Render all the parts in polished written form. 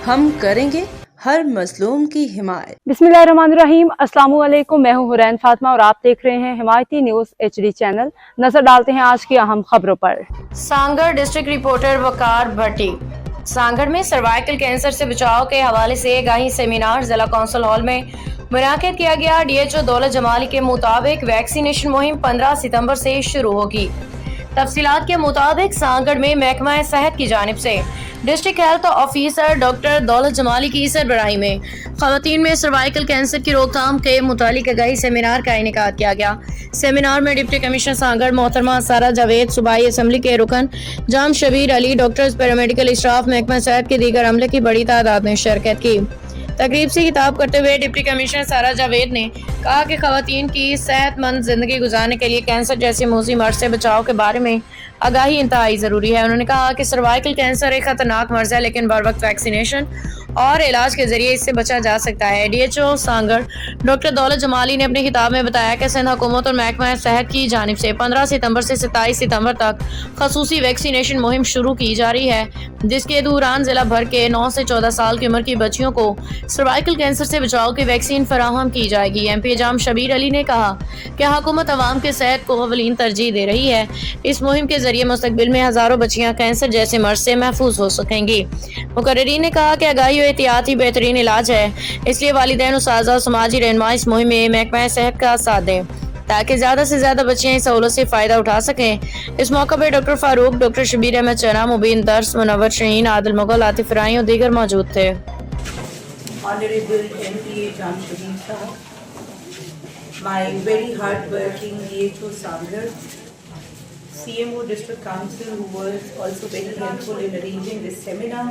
हम करेंगे हर मजलूम की हिमायत। बिस्मिल्लाहिर्रहमानिर्रहीम। अस्सलाम वालेकुम। मैं हूं हुरैन फातिमा और आप देख रहे हैं हिमायती न्यूज HD चैनल। नजर डालते हैं आज की अहम खबरों पर। सांगड़ डिस्ट्रिक्ट रिपोर्टर वकार भट्टी। सांगड़ में सर्वाइकल कैंसर से बचाव के हवाले से आगाही सेमिनार जिला कौंसिल हॉल में मुनाकिद किया गया। DHO दौलत जमाली के मुताबिक वैक्सीनेशन मुहिम 15 सितंबर से शुरू होगी। तफसीलात के मुताबिक सांगड़ में महकमा सेहत की जानिब से डिस्ट्रिक्ट हेल्थ ऑफिसर डॉक्टर दौलत जमाली की सरबराही में खवातीन में सर्वाइकल कैंसर की रोकथाम के मुतालिक आगाही सेमिनार का इनेकाद किया गया। सेमिनार में डिप्टी कमिश्नर सांगड़ मोहतरमा सारा जावेद, सूबाई असम्बली के रुकन Jam Shabbir Ali, doctors, paramedical staff, महकमा सेहत के दीगर अमले की बड़ी तादाद में शिरकत की। तकरीब से खिताब करते हुए डिप्टी कमिश्नर सारा जावेद ने कहा कि खवातीन की सेहतमंद जिंदगी गुजारने के लिए कैंसर जैसे मौजी मर्ज से बचाव के बारे में आगाही इंतहाई ज़रूरी है। उन्होंने कहा कि सर्वाइकल कैंसर एक खतरनाक मर्ज है, लेकिन बर वक्त वैक्सीनेशन और इलाज के जरिए इससे बचा जा सकता है। DHO सांगड़ डॉक्टर दौलत जमाली ने अपने खिताब में बताया कि सिंध हुकूमत और महकमा सेहत की जानिब से 15 सितंबर से 27 सितंबर तक खसूसी वैक्सीनेशन मुहिम शुरू की जा रही है, जिसके दौरान जिला भर के 9 से 14 साल की उम्र की बच्चियों को सर्वाइकल कैंसर से बचाव की वैक्सीन फराहम की जाएगी। MP जाम शबीर अली ने कहा कि हुकूमत अवाम के सेहत को अवलीन तरजीह दे रही है। इस मुहिम के जरिए मुस्तकबिल में हजारों बच्चियां कैंसर जैसे मर्ज से महफूज हो सकेंगी। मुकर्रीरीन ने कहा कि आगाही और एहतियात ही बेहतरीन इलाज है, इसलिए वालिदैन, उस्ताज़ा और समाजी रहनुमा इस मुहिम में महकमा सेहत का साथ दें ताकि ज़्यादा से ज़्यादा बच्चियां इस सहूलत से फ़ायदा उठा सकें। इस मौके पर डॉक्टर फारूक, डॉक्टर शबीर अहमद चना, मुबीन दर्स, मुनव्वर शहीन, आदिल मुगल, आतिफ राई और दीगर मौजूद थे। Honorable MPA Jam Shabir Sahab, my very hard-working DHO Sangar, CMO District Council who was also very helpful in arranging this seminar,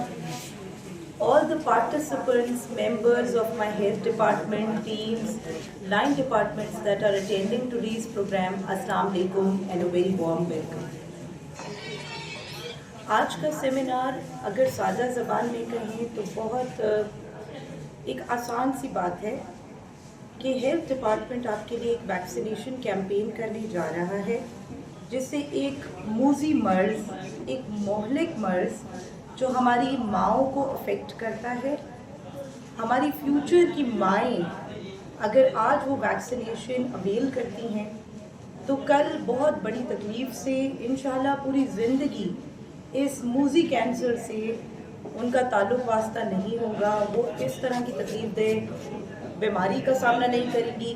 all the participants, members of my health department, teams, 9 departments that are attending today's program, Assalamu alaikum and a very warm welcome. आज का seminar अगर सादा ज़बान में कहें तो बहुत एक आसान सी बात है कि हेल्थ डिपार्टमेंट आपके लिए एक वैक्सीनेशन कैंपेन करने जा रहा है, जिससे एक मूजी मर्ज, एक मोहलिक मर्ज जो हमारी माओं को अफेक्ट करता है, हमारी फ्यूचर की माएँ अगर आज वो वैक्सीनेशन अवेल करती हैं तो कल बहुत बड़ी तकलीफ़ से इंशाल्लाह पूरी ज़िंदगी इस मूजी कैंसर से उनका ताल्लुक वास्ता नहीं होगा। वो इस तरह की तकलीफ बीमारी का सामना नहीं करेंगी।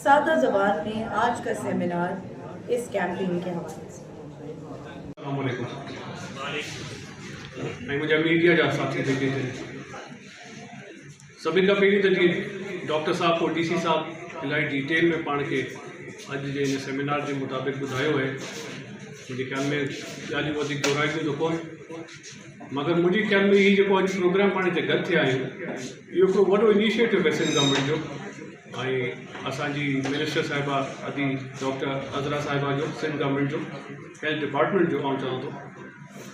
सादा ज़बान में आज का सेमिनार इस कैंपेन के हवाले से। मुझे मीडिया जा साथी देखे थे सभी का पहिरीं त जीअं डॉक्टर साहब और DC साहब इलाही डिटेल में पाण खे अॼु जे हिन सेमिनार के मुताबिक़ ॿुधायो है। मुझे ख्याल में ॾाढी वधीक दोहराइजूं त कोन, मगर मुझे ख्याल में ये जो अॼु प्रोग्राम पाण हिते गॾु थिया आहियूं, इहो हिकिड़ो वॾो इनिशिएटिव आहे सिंध गवर्नमेंट जो ऐं असांजी मिनिस्टर साहिबा अदी डॉक्टर अज़रा साहिबा जो, सिंध गवर्नमेंट जो हेल्थ डिपार्टमेंट जो आउं चवां थो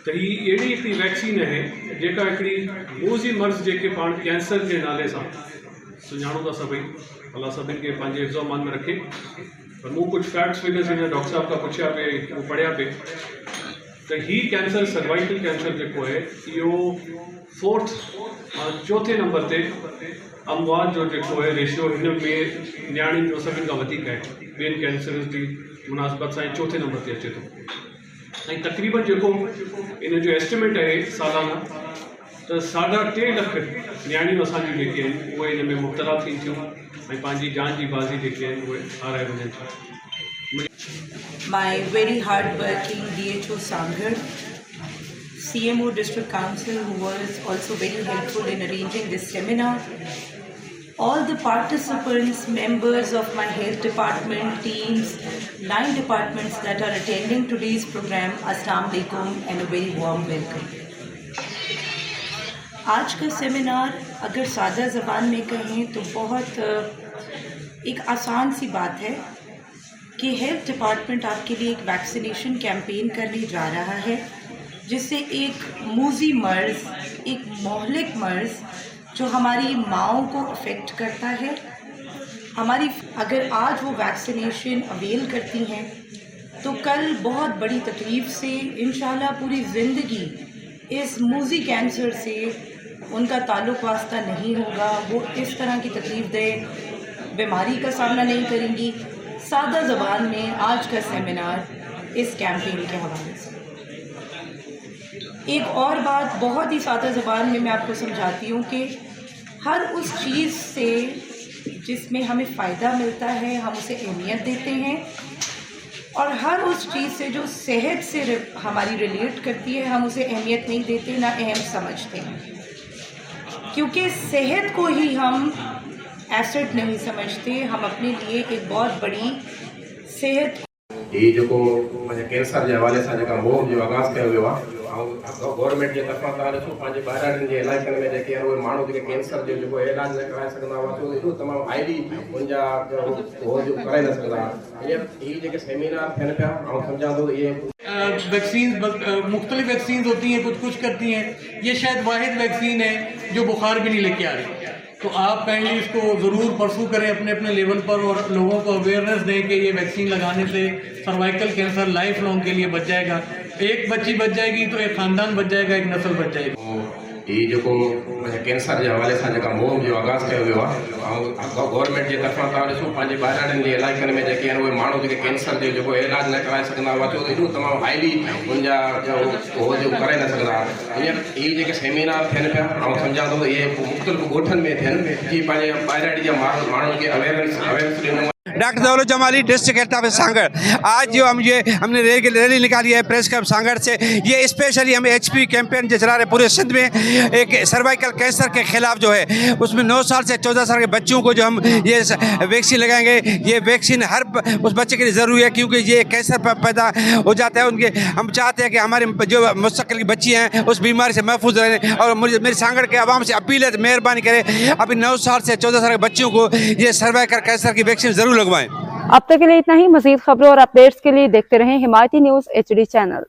त हीअ अहिड़ी हिकिड़ी वैक्सीन आहे जेका हिकिड़ी मूज़ी मर्ज़ जेके पाण कैंसर के नाले सां सुञाणूं था सभई, अलाह सभिनि खे पंहिंजे हिफ़्ज़ो अमान में रखे। पर मूं कुछ फैक्ट्स फिगर्स हिन डॉक्टर साहब का पुछिया पे, वो पढ़िया पे तो ही कैंसर सर्वाइकल कैंसर जो है इहो 4th नंबर ते अमवात जो है रेशियो हिन में न्याणी जो सभिनि खां वधीक है, ॿियनि कैंसर की मुनासिबत सां 4थे नंबर ते अचे थो। ऐं तक़रीबन जो इन जो एस्टिमेट है सालाना तो 3.5 लाख न्याणियूं असांजी जेके आहिनि उहे इन में मुब्तला थी थियूं ऐं पंहिंजी जान जी बाज़ी जेके आहिनि उहे हाराए वञनि थियूं। My very hard-working DHO Sangar, CMO District Council who was also very helpful in arranging this seminar, all the participants, members of my health department, teams, 9 departments that are attending today's program, Assalamu alaikum and a very warm welcome. आज का seminar अगर सादा ज़बान में कहें तो बहुत एक आसान सी बात है कि हेल्थ डिपार्टमेंट आपके लिए एक वैक्सीनेशन कैंपेन करने जा रहा है, जिससे एक मूजी मर्ज़, एक मोहलिक मर्ज़ जो हमारी माओं को अफेक्ट करता है, हमारी अगर आज वो वैक्सीनेशन अवेल करती हैं तो कल बहुत बड़ी तकलीफ़ से इंशाल्लाह पूरी ज़िंदगी इस मूजी कैंसर से उनका ताल्लुक वास्ता नहीं होगा, वो इस तरह की तकलीफ़देह बीमारी का सामना नहीं करेंगी। सादा ज़बान में आज का सेमिनार इस कैंपेन के हवाले से। एक और बात बहुत ही सादा ज़बान में मैं आपको समझाती हूँ कि हर उस चीज़ से जिसमें हमें फ़ायदा मिलता है हम उसे अहमियत देते हैं, और हर उस चीज़ से जो सेहत से हमारी रिलेट करती है हम उसे अहमियत नहीं देते, ना अहम समझते हैं, क्योंकि सेहत को ही हम एसेट नहीं समझते। हम अपने लिए एक बहुत बड़ी सेहत ये जो कैंसर के हवाले से मुहिम जो आगाज़ किया वियो आहे गवर्नमेंट के तरफा ॾिसो पंहिंजे ॿाहिराड़नि जे इलाइक़नि में जेके उहे माण्हू जेके कैंसर जो इलाज न कराए सघंदा हुआ छो एॾो तमामु हाईली उनजा हो जो कराए न सघंदा। हीअ जेके सेमिनार थियनि पिया ऐं सम्झां थो इहे वैक्सीन मुख्तलिफ वैक्सीन होती हैं, कुछ कुछ करती हैं। ये शायद वाहिद वैक्सीन है जो बुखार भी नहीं लेके आ रही। तो आप काइंडली इसको ज़रूर परसू करें अपने अपने लेवल पर और लोगों को अवेयरनेस दें कि ये वैक्सीन लगाने से सर्वाइकल कैंसर लाइफ लॉन्ग के लिए बच जाएगा। एक बच्ची बच जाएगी तो एक ख़ानदान बच जाएगा, एक नस्ल बच जाएगी। ये जो कैंसर के हवाले से मुहिम जो आगाज़ किया वियो आहे गवर्नमेंट के तरफा ॾिसो पंहिंजे ॿाहिराड़नि जे इलाइक़नि में जेके उहे माण्हू जेके कैंसर जो इलाज न कराए सघंदा हुआ छो एॾो तमामु हाईली उनजा हो जो कराए न सघंदा। हीअ जेके सेमिनार थियनि पिया ऐं सम्झां थो इहे मुख़्तलिफ़ ॻोठनि में थियनि जीअं पंहिंजे ॿाहिराड़ी जा माण्हुनि खे अवेयरनेस ॾिनो। डॉक्टर दौलत Jamali, district head office Sanghar. आज जो हमने रैली निकाली है प्रेस क्लब सांगड़ से, ये स्पेशली हम HP कैंपेन जो चला रहे पूरे सिंध में एक सर्वाइकल कैंसर के खिलाफ जो है उसमें 9 साल से 14 साल के बच्चों को जो हम ये वैक्सीन लगाएंगे। ये वैक्सीन हर उस बच्चे के लिए ज़रूरी है क्योंकि ये कैंसर पैदा हो जाता है उनके। हम चाहते हैं कि हमारे जो मुस्तकिल की बच्ची हैं उस बीमारी से महफूज रहें, और मेरी सांगड़ के आवाम से अपील है मेहरबानी करें अभी 9 साल से 14 साल के बच्चों को ये सर्वाइकल कैंसर की वैक्सीन ज़रूर लगवाएं। अब तक के लिए इतना ही। मज़ीद खबरों और अपडेट्स के लिए देखते रहें हिमायती न्यूज़ HD चैनल।